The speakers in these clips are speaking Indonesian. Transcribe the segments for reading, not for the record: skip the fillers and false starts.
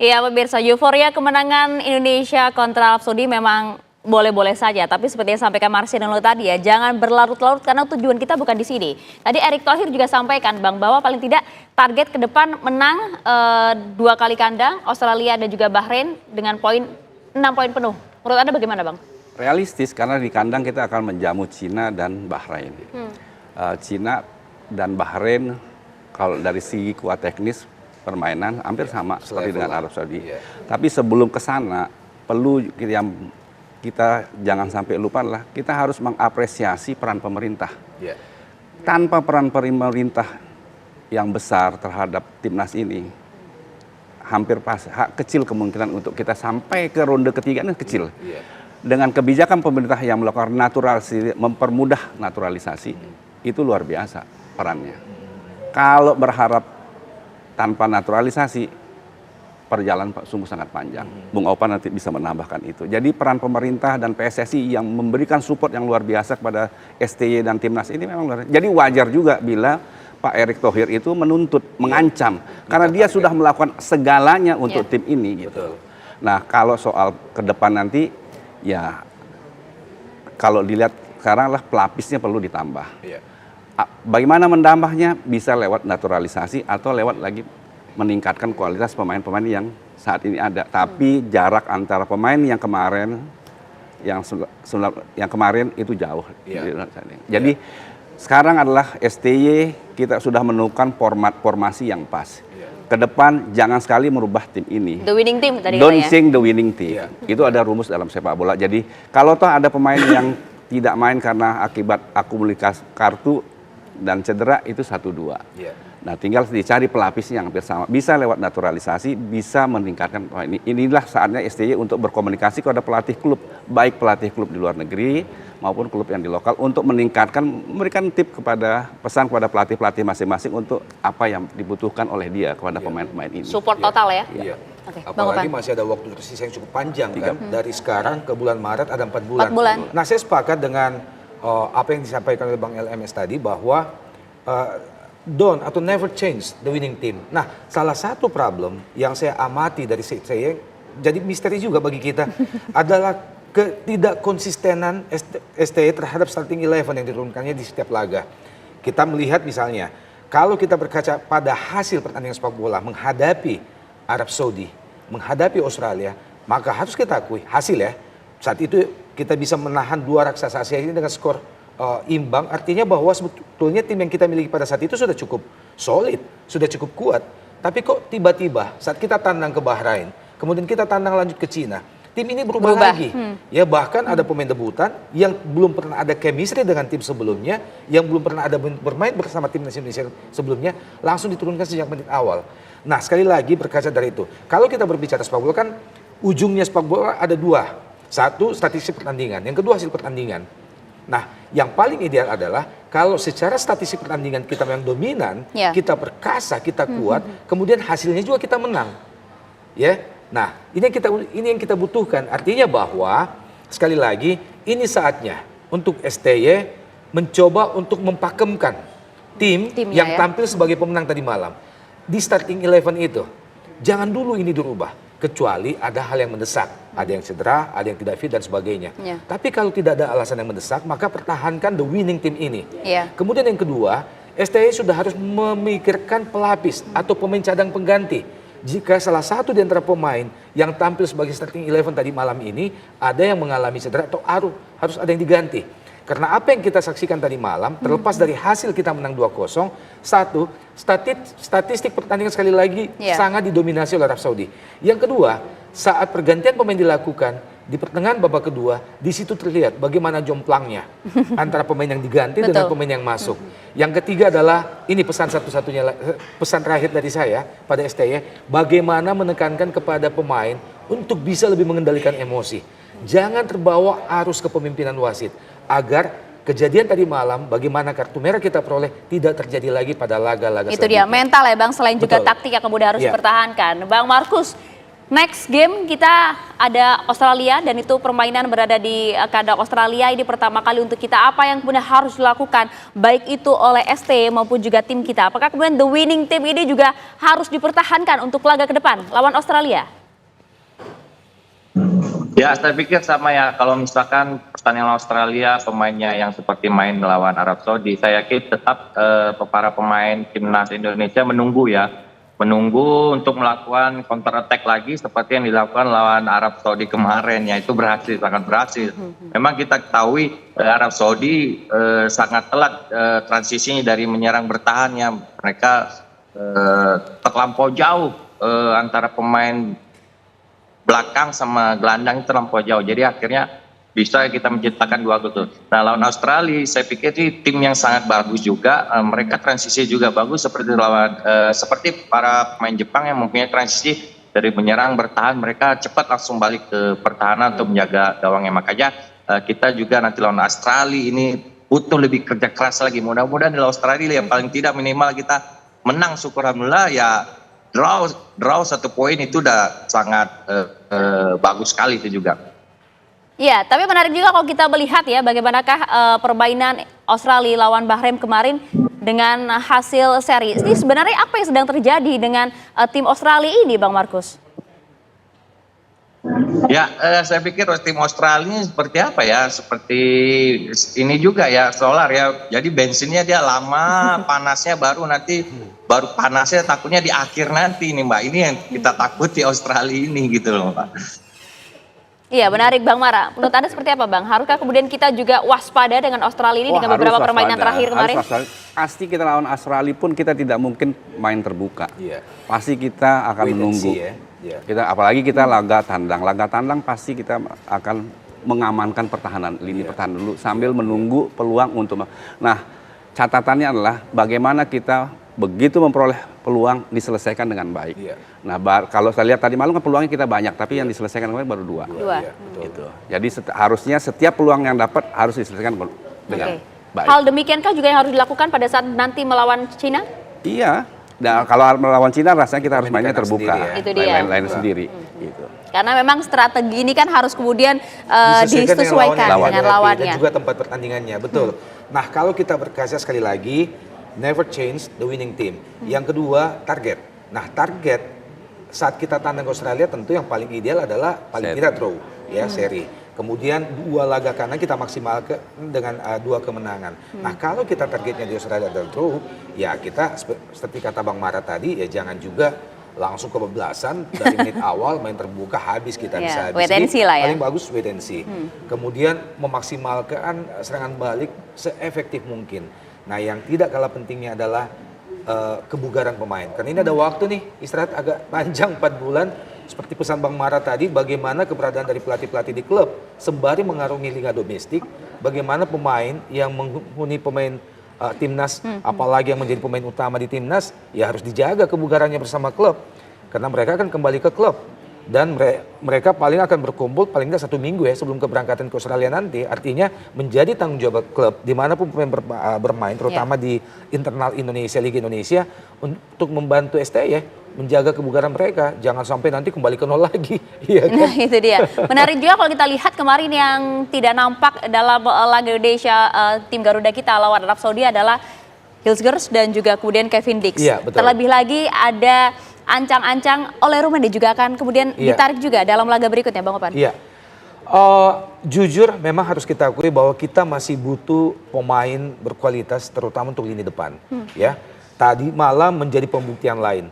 Iya pemirsa, euforia kemenangan Indonesia kontra Arab Saudi memang boleh-boleh saja. Tapi seperti yang sampaikan Marcelino tadi ya, jangan berlarut-larut karena tujuan kita bukan di sini. Tadi Erick Thohir juga sampaikan Bang, bahwa paling tidak target ke depan menang 2 kali kandang, Australia dan juga Bahrain dengan 6 poin penuh. Menurut Anda bagaimana Bang? Realistis karena di kandang kita akan menjamu Cina dan Bahrain. Cina dan Bahrain kalau dari segi kuat teknis permainan hampir sama seperti dengan Arab Saudi. Tapi sebelum ke sana perlu kita jangan sampai lupa lah, kita harus mengapresiasi peran pemerintah. Tanpa peran pemerintah yang besar terhadap timnas ini, hampir kecil kemungkinan untuk kita sampai ke ronde ketiga ini kecil. Dengan kebijakan pemerintah yang melakukan naturalisasi, mempermudah naturalisasi, itu luar biasa perannya. Kalau berharap tanpa naturalisasi, perjalanan sungguh sangat panjang. Bung Opa nanti bisa menambahkan itu. Jadi peran pemerintah dan PSSI yang memberikan support yang luar biasa kepada STY dan Timnas ini memang luar biasa. Jadi wajar juga bila Pak Erick Thohir itu menuntut, mengancam. Karena dia sudah melakukan segalanya untuk tim ini. Gitu. Nah kalau soal ke depan nanti, ya kalau dilihat sekarang lah pelapisnya perlu ditambah. Bagaimana menambahnya? Bisa lewat naturalisasi atau lewat lagi meningkatkan kualitas pemain-pemain yang saat ini ada. Tapi jarak antara pemain yang kemarin itu jauh. Jadi sekarang adalah STY kita sudah menemukan formasi yang pas. Ke depan jangan sekali merubah tim ini. The winning team tadi Don't sing the winning team. Itu ada rumus dalam sepak bola. Jadi kalau toh ada pemain yang tidak main karena akibat akumulasi kartu dan cedera itu 1-2. Nah tinggal dicari pelapisnya yang hampir sama. Bisa lewat naturalisasi, bisa meningkatkan. Inilah saatnya STY untuk berkomunikasi kepada pelatih klub. Baik pelatih klub di luar negeri maupun klub yang di lokal. Untuk meningkatkan, memberikan pesan kepada pelatih-pelatih masing-masing untuk apa yang dibutuhkan oleh dia kepada pemain-pemain ini. Support total ya? Okay. Apalagi masih ada waktu tersisa yang cukup panjang kan. Dari sekarang ke bulan Maret ada 4 bulan. Nah saya sepakat dengan apa yang disampaikan oleh Bang LMS tadi bahwa don't atau never change the winning team. Nah, salah satu problem yang saya amati dari saya jadi misteri juga bagi kita adalah ketidak konsistenan STY terhadap starting 11 yang diturunkannya di setiap laga. Kita melihat misalnya kalau kita berkaca pada hasil pertandingan sepak bola menghadapi Arab Saudi, menghadapi Australia, maka harus kita akui hasil ya. Saat itu kita bisa menahan 2 raksasa Asia ini dengan skor imbang, artinya bahwa sebetulnya tim yang kita miliki pada saat itu sudah cukup solid, sudah cukup kuat. Tapi kok tiba-tiba saat kita tandang ke Bahrain, kemudian kita tandang lanjut ke Cina, tim ini berubah lagi. Ya bahkan ada pemain debutan yang belum pernah ada chemistry dengan tim sebelumnya, yang belum pernah ada bermain bersama tim Indonesia sebelumnya, langsung diturunkan sejak menit awal. Nah sekali lagi berkaca dari itu, kalau kita berbicara sepak bola kan ujungnya sepak bola ada 2. Satu, statistik pertandingan. Yang kedua, hasil pertandingan. Nah, yang paling ideal adalah kalau secara statistik pertandingan kita memang dominan, kita perkasa, kita kuat, kemudian hasilnya juga kita menang. Ya. Nah, ini yang kita butuhkan. Artinya bahwa sekali lagi ini saatnya untuk STY mencoba untuk mempakemkan tim yang tampil sebagai pemenang tadi malam di starting 11 itu. Jangan dulu ini dirubah. Kecuali ada hal yang mendesak, ada yang cedera, ada yang tidak fit dan sebagainya. Tapi kalau tidak ada alasan yang mendesak, maka pertahankan the winning team ini. Kemudian yang kedua, STY sudah harus memikirkan pelapis atau pemain cadang pengganti. Jika salah satu di antara pemain yang tampil sebagai starting 11 tadi malam ini, ada yang mengalami cedera atau harus ada yang diganti. Karena apa yang kita saksikan tadi malam, terlepas dari hasil kita menang 2-0, satu, statistik pertandingan sekali lagi sangat didominasi oleh Arab Saudi. Yang kedua, saat pergantian pemain dilakukan, di pertengahan babak kedua, di situ terlihat bagaimana jomplangnya antara pemain yang diganti dengan pemain yang masuk. Yang ketiga adalah, ini pesan satu-satunya, pesan terakhir dari saya pada STY, bagaimana menekankan kepada pemain untuk bisa lebih mengendalikan emosi. Jangan terbawa arus kepemimpinan wasit. Agar kejadian tadi malam, bagaimana kartu merah kita peroleh tidak terjadi lagi pada laga-laga selanjutnya. Itu dia, mental ya Bang, selain juga taktik yang kemudian harus dipertahankan. Bang Markus, Next game kita ada Australia dan itu permainan berada di kandang Australia. Ini pertama kali untuk kita, apa yang kemudian harus dilakukan baik itu oleh ST maupun juga tim kita. Apakah kemudian the winning team ini juga harus dipertahankan untuk laga ke depan lawan Australia? Ya, saya pikir sama ya. Kalau misalkan pertandingan Australia pemainnya yang seperti main melawan Arab Saudi, saya yakin tetap para pemain timnas Indonesia menunggu untuk melakukan counter attack lagi seperti yang dilakukan lawan Arab Saudi kemarin, ya itu berhasil, sangat berhasil. Memang kita ketahui Arab Saudi sangat telat transisinya dari menyerang bertahannya, mereka terlampau jauh antara pemain belakang sama gelandang itu terlampau jauh, jadi akhirnya bisa kita menciptakan 2 gol. Nah, lawan Australia saya pikir ini tim yang sangat bagus juga, mereka transisi juga bagus seperti para pemain Jepang yang mempunyai transisi dari menyerang bertahan, mereka cepat langsung balik ke pertahanan untuk menjaga gawangnya. Makanya kita juga nanti lawan Australia ini butuh lebih kerja keras lagi. Mudah-mudahan di lawan Australia yang paling tidak minimal kita menang, syukur alhamdulillah, ya draw 1 poin itu udah sangat bagus sekali itu juga. Ya, tapi menarik juga kalau kita melihat ya bagaimanakah permainan Australia lawan Bahrain kemarin dengan hasil seri. Ini sebenarnya apa yang sedang terjadi dengan tim Australia ini, Bang Markus? Ya, saya pikir tim Australia ini seperti apa ya? Seperti ini juga ya, solar ya. Jadi bensinnya dia lama, panasnya baru panasnya takutnya di akhir nanti nih, Mbak. Ini yang kita takuti Australia ini gitu loh, Pak. Iya, menarik Bang Mara. Menurut Anda seperti apa, Bang? Haruskah kemudian kita juga waspada dengan Australia ini dengan beberapa permainan terakhir kemarin? Pasti kita lawan Australia pun kita tidak mungkin main terbuka. Pasti kita akan menunggu. Apalagi kita laga tandang pasti kita akan mengamankan pertahanan, lini pertahanan dulu sambil menunggu peluang untuk. Nah, catatannya adalah bagaimana kita begitu memperoleh peluang diselesaikan dengan baik. Nah, kalau saya lihat tadi malam kan peluangnya kita banyak, tapi yang diselesaikan kemarin baru 2. Gitu. Jadi harusnya setiap peluang yang dapat harus diselesaikan dengan baik. Hal demikiankah juga yang harus dilakukan pada saat nanti melawan Cina? Iya. Nah, kalau melawan Cina rasanya kita harus mainnya terbuka, Itu dia. lain sendiri. Gitu. Karena memang strategi ini kan harus kemudian disesuaikan dengan lawannya. Dan juga tempat pertandingannya, betul. Nah, kalau kita berkaca sekali lagi, never change the winning team. Yang kedua, target. Nah, target saat kita tandang ke Australia tentu yang paling ideal adalah paling tidak draw, ya seri. Kemudian 2 laga kanan kita maksimalkan dengan 2 kemenangan. Nah, kalau kita targetnya di Australia adalah draw, ya kita seperti kata Bang Mara tadi, ya jangan juga langsung kebablasan dari menit awal main terbuka habis kita bisa habis. Wait and see lah ya. Paling bagus wait and see. Kemudian memaksimalkan serangan balik seefektif mungkin. Nah, yang tidak kalah pentingnya adalah kebugaran pemain. Karena ini ada waktu nih, istirahat agak panjang 4 bulan. Seperti pesan Bang Mara tadi, bagaimana keberadaan dari pelatih-pelatih di klub sembari mengarungi liga domestik, bagaimana pemain yang menghuni pemain timnas, apalagi yang menjadi pemain utama di timnas, ya harus dijaga kebugarannya bersama klub. Karena mereka akan kembali ke klub. Dan mereka paling akan berkumpul paling tidak 1 minggu ya sebelum keberangkatan ke Australia nanti. Artinya menjadi tanggung jawab klub dimanapun pemain bermain, terutama di internal Indonesia, Liga Indonesia, untuk membantu STY menjaga kebugaran mereka. Jangan sampai nanti kembali ke nol lagi. Iya kan? Nah, itu dia. Menarik juga kalau kita lihat kemarin yang tidak nampak dalam laga Indonesia tim Garuda kita lawan Arab Saudi adalah Hilsgers dan juga kemudian Kevin Dix. Iya, betul. Terlebih lagi ada ancang-ancang oleh Rumende juga akan kemudian ditarik juga dalam laga berikutnya, Bang Opan. Iya. Jujur memang harus kita akui bahwa kita masih butuh pemain berkualitas terutama untuk lini depan. Ya. Tadi malam menjadi pembuktian lain.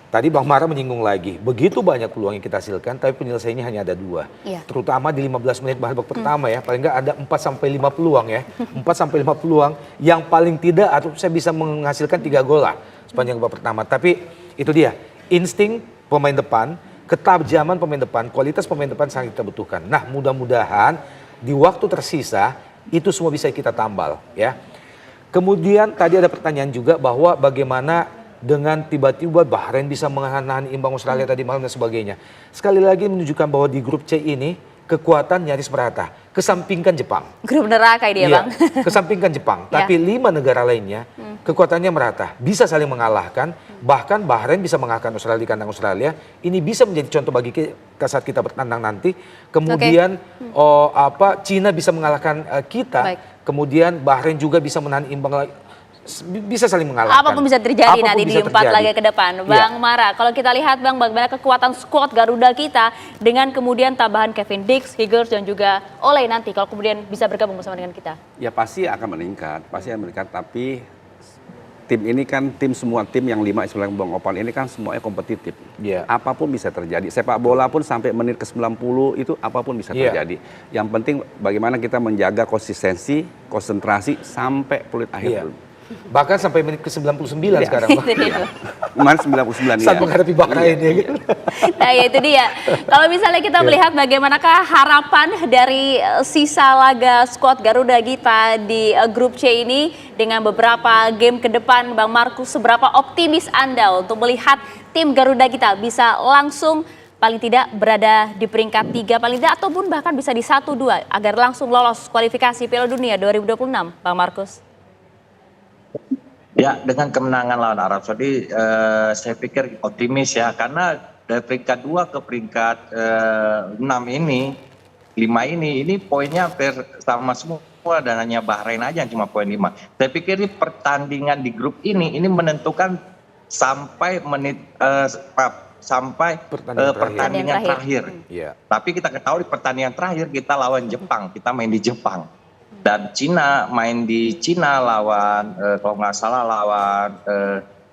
Tadi Bang Mara menyinggung lagi, begitu banyak peluang yang kita hasilkan tapi penyelesaiannya hanya ada 2. Terutama di 15 menit babak pertama ya, paling nggak ada 4-5 peluang ya. 4-5 peluang yang paling tidak atau saya bisa menghasilkan 3 gol lah sepanjang babak pertama. Tapi itu dia, insting pemain depan, ketajaman pemain depan, kualitas pemain depan sangat kita butuhkan. Nah, mudah-mudahan di waktu tersisa itu semua bisa kita tambal ya. Kemudian tadi ada pertanyaan juga bahwa bagaimana dengan tiba-tiba Bahrain bisa menahan imbang Australia tadi malam dan sebagainya. Sekali lagi menunjukkan bahwa di grup C ini kekuatan nyaris merata. Kesampingkan Jepang. Grup neraka ini ya, Bang. Kesampingkan Jepang. Tapi 5 negara lainnya kekuatannya merata. Bisa saling mengalahkan. Bahkan Bahrain bisa mengalahkan Australia di kandang Australia. Ini bisa menjadi contoh bagi kita saat kita bertandang nanti. Kemudian Cina bisa mengalahkan kita. Baik. Kemudian Bahrain juga bisa menahan imbang, bisa saling mengalahkan. Apapun bisa terjadi Apapun nanti bisa di 4 terjadi. laga ke depan. Bang Mara, kalau kita lihat Bang, bagaimana kekuatan skuad Garuda kita dengan kemudian tambahan Kevin Dix, Higels dan juga Ole nanti kalau kemudian bisa bergabung bersama dengan kita. Ya pasti akan meningkat, tapi tim ini kan semua tim yang 5 istilahnya Bang Opan ini kan semuanya kompetitif. Apapun bisa terjadi. Sepak bola pun sampai menit ke 90 itu apapun bisa terjadi. Yang penting bagaimana kita menjaga konsistensi, konsentrasi sampai peluit akhir dulu. Bahkan sampai menit ke 99 sekarang. Kemarin 99 Saat menghadapi Bahrain ya. Nah ya itu dia. Kalau misalnya kita melihat bagaimanakah harapan dari sisa laga skuad Garuda kita di grup C ini dengan beberapa game ke depan, Bang Markus, seberapa optimis Anda untuk melihat tim Garuda kita bisa langsung paling tidak berada di peringkat 3 paling tidak ataupun bahkan bisa di 1-2 agar langsung lolos kualifikasi Piala Dunia 2026, Bang Markus? Ya, dengan kemenangan lawan Arab Saudi, saya pikir optimis ya, karena dari peringkat 2 ke peringkat 6 ini, 5 ini poinnya hampir sama semua dan hanya Bahrain aja yang cuma poin 5. Saya pikir ini pertandingan di grup ini menentukan sampai pertandingan terakhir. Tapi kita ketahui pertandingan terakhir kita lawan Jepang, kita main di Jepang. Dan Cina main di Cina lawan kalau nggak salah lawan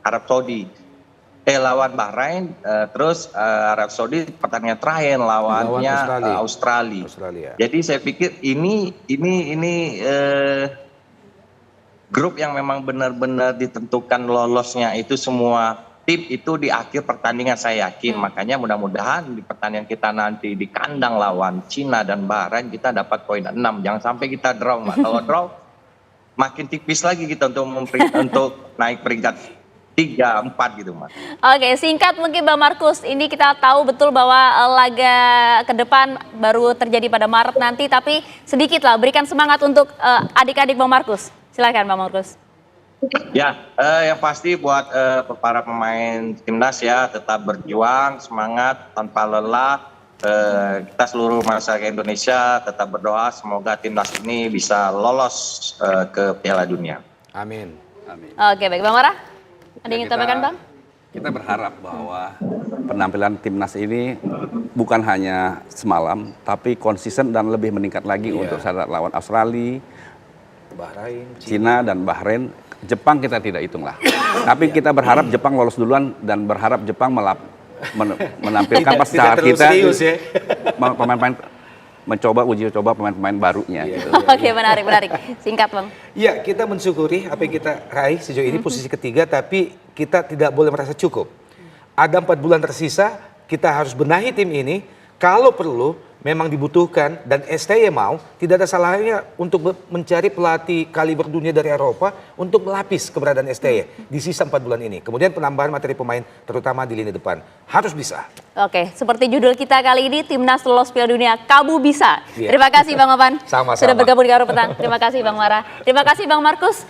Arab Saudi, lawan Bahrain, terus Arab Saudi pertandingan terakhir lawannya Australia. Jadi saya pikir ini grup yang memang benar-benar ditentukan lolosnya itu semua tim itu di akhir pertandingan, saya yakin. Makanya mudah-mudahan di pertandingan kita nanti di kandang lawan Cina dan Bahrain kita dapat poin 6. Jangan sampai kita draw, Mbak. Kalau draw makin tipis lagi kita untuk naik peringkat 3, 4 gitu, Mas. Oke, singkat mungkin Bang Markus. Ini kita tahu betul bahwa laga ke depan baru terjadi pada Maret nanti, tapi sedikit lah berikan semangat untuk adik-adik Bang Markus. Silakan Bang Markus. Ya, yang pasti buat para pemain timnas ya, tetap berjuang, semangat, tanpa lelah. Kita seluruh masyarakat Indonesia tetap berdoa semoga timnas ini bisa lolos ke Piala Dunia. Amin. Oke, baik Bang Mara. Ada yang ingin tambahkan Bang? Kita berharap bahwa penampilan timnas ini bukan hanya semalam, tapi konsisten dan lebih meningkat lagi untuk saat lawan Australia, Bahrain, Cina dan Bahrain. Jepang kita tidak hitung lah. Tapi kita berharap Jepang lolos duluan dan berharap Jepang menampilkan pas saat kita pemain-pemain mencoba uji coba pemain-pemain barunya. Gitu. Oke, menarik. Singkat Bang. Ya, kita mensyukuri apa yang kita raih sejauh ini posisi ketiga, tapi kita tidak boleh merasa cukup. Ada 4 bulan tersisa, kita harus benahi tim ini. Kalau perlu, memang dibutuhkan dan STY mau, tidak ada salahnya untuk mencari pelatih kaliber dunia dari Eropa untuk melapis keberadaan STY di sisa 4 bulan ini. Kemudian penambahan materi pemain terutama di lini depan. Harus bisa. Oke, seperti judul kita kali ini, Timnas lolos Piala Dunia, kamu bisa. Terima kasih Bang Opan. Sama-sama. Sudah bergabung di Garuda Petang. Terima kasih Bang Mara. Terima kasih Bang Markus.